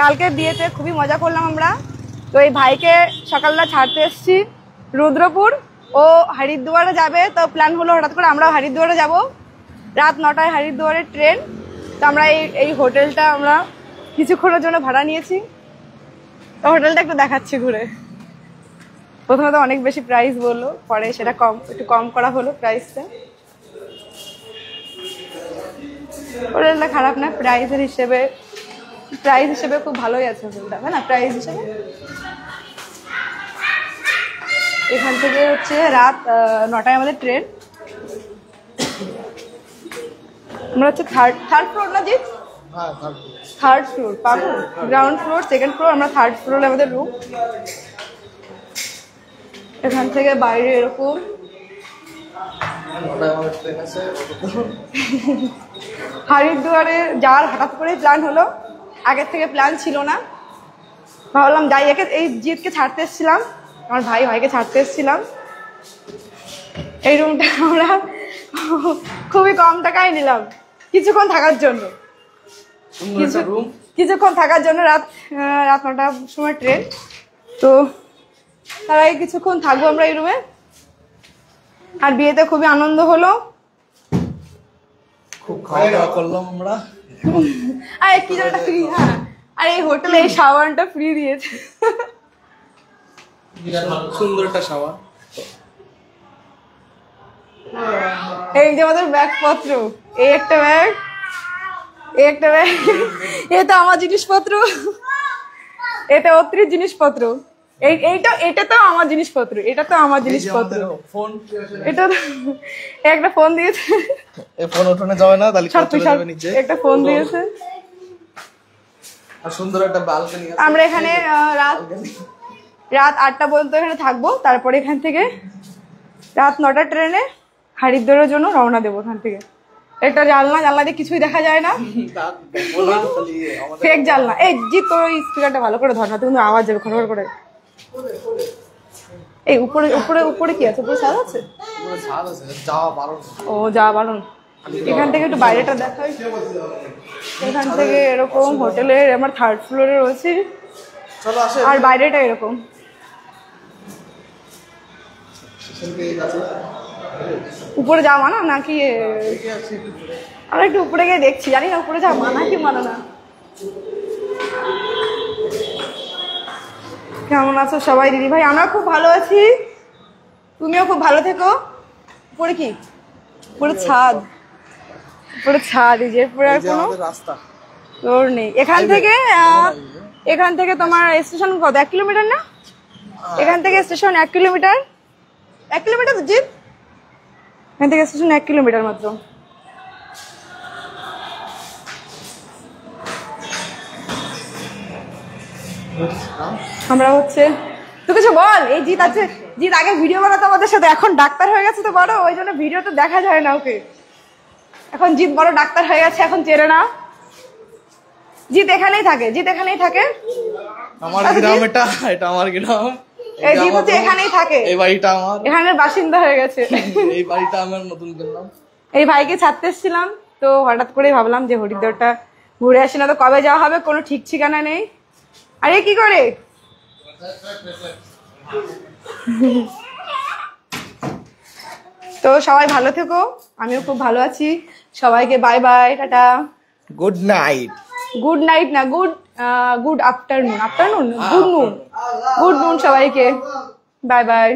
কালকে বিয়েতে খুবই মজা করলাম আমরা। তো এই ভাইকে সকালবেলা ছাড়তে এসেছি রুদ্রপুর, ও হরিদ্বারে যাবে। তো প্ল্যান হলো হঠাৎ করে আমরাও হরিদ্বারে যাব, রাত 9টায় হরিদ্বারের ট্রেন। তো আমরা এই হোটেলটা আমরা কিছুক্ষণের জন্য ভাড়া নিয়েছি। তো হোটেলটা একটু দেখাচ্ছি ঘুরে। প্রথমে তো অনেক বেশি প্রাইস বললো, পরে সেটা একটু কম করা হলো প্রাইসটা। হোটেলটা খারাপ না, প্রাইস হিসেবে খুব ভালোই আছে হোটেলটা, তাই না? প্রাইস হিসেবে এখান থেকে হচ্ছে রাত 9টায় আমাদের ট্রেন। আমরা হচ্ছে থার্ড ফ্লোর না জি? থার্ড ফ্লোর পাবো, গ্রাউন্ড ফ্লোর, সেকেন্ড ফ্লোর, আমরা থার্ড ফ্লোরে আমাদের রুম। এখান থেকে বাইরে এরকম হরিদ্বারে যাওয়ার হঠাৎ করে প্ল্যান হলো, আগের থেকে প্ল্যান ছিল না। ভাবলাম যাই, এই জিতকে ছাড়তে এসেছিলাম, আমার ভাইকে ছাড়তে এসেছিলাম। এই রুমটা আমরা খুবই কম টাকায় নিলাম কিছুক্ষণ থাকার জন্য। রাত 9টার সময় ট্রেন, তো তার আগে কিছুক্ষণ থাকবো আমরা এই রুমে। আর বিয়েতে খুবই আনন্দ হলো, খুব খাওয়া দাওয়া করলাম আমরা। আর কি যেন ফ্রি, হ্যাঁ, আর এই হোটেলে এই শাওয়ারটা ফ্রি দিয়েছে, সুন্দর একটা শাওয়ার। এই যে আমাদের ব্যাগপত্র, এই একটা ব্যাগ, এ তো আমার জিনিসপত্র, এটা অতিরিক্ত জিনিসপত্র, এটা তো আমার জিনিসপত্র, এটা তো আমার জিনিসপত্র। এটা একটা ফোন দিয়েছে, এই ফোন ওঠানো যাবে না, তাহলে চলে যাবে নিচে। একটা ফোন দিয়েছে, আর সুন্দর একটা বালকনি আছে। আমরা এখানে রাত 8টা পর্যন্ত এখানে থাকবো। তারপরে এখান থেকে রাত 9টার ট্রেনে হরিদ্বারের জন্য রওনা দেবো। এখান থেকে একটা জানলা দিয়ে কিছুই দেখা যায় না, ফেক জানলা। এই জি, তোর স্পিকারটা ভালো করে ধর না, তুমি আওয়াজ যাবে খড়খড় করে। এই উপরে কি আছে? উপরে ছাদ আছে? ও, যাওয়া বারণ। এখান থেকে একটু বাইরেটা দেখাই। এখান থেকে এরকম হোটেলের আমার থার্ড ফ্লোরে রয়েছে, আর বাইরেটা এরকম। উপরে যাওয়া মানা নাকি? আমরা একটু উপরে গিয়ে দেখছি, জানি না উপরে যাওয়া মানা কি মানা না। কেমন আছো সবাই দিদি ভাই? আমরা খুব ভালো আছি, তুমিও খুব ভালো থেকো। উপরে কি? উপরে ছাদ, এই যে উপরে আর কোনো রাস্তা তোর নেই। এখান থেকে তোমার স্টেশন কত? 1 কিলোমিটার না? এখান থেকে স্টেশন 1 কিলোমিটার। 1 কিলোমিটার তো জিৎ, এখান থেকে স্টেশন 1 কিলোমিটার মাত্র। আমরা হচ্ছে, তুই কিছু বল। এই জিৎ আছে, জিৎ আগে ভিডিও বানাতো আমাদের সাথে, এখন ডাক্তার হয়ে গেছে তো বড়, ওই জন্য ভিডিও তো দেখা যায় না ওকে। এখন জিৎ বড় ডাক্তার হয়ে গেছে, এখন চেনে না। জিৎ এখানেই থাকে। আমার গ্রাম এটা আমার গ্রাম। এই জিৎ হচ্ছে এখানেই থাকে, এই বাড়িটা আমার, এখানের বাসিন্দা হয়ে গেছে। এই বাড়িটা আমার নতুন কিনলাম। এই ভাইকে ছাড়তে এসেছিলাম, তো হঠাৎ করে ভাবলাম যে হরিদ্বারটা ঘুরে আসি, না তো কবে যাওয়া হবে কোনো ঠিক ঠিকানা নেই। আরে কি করে তো সবাই ভালো থেকো, আমিও খুব ভালো আছি। সবাইকে bye bye, tata, good night না, গুড আফটারনুন, গুড নুন সবাইকে, বাই বাই।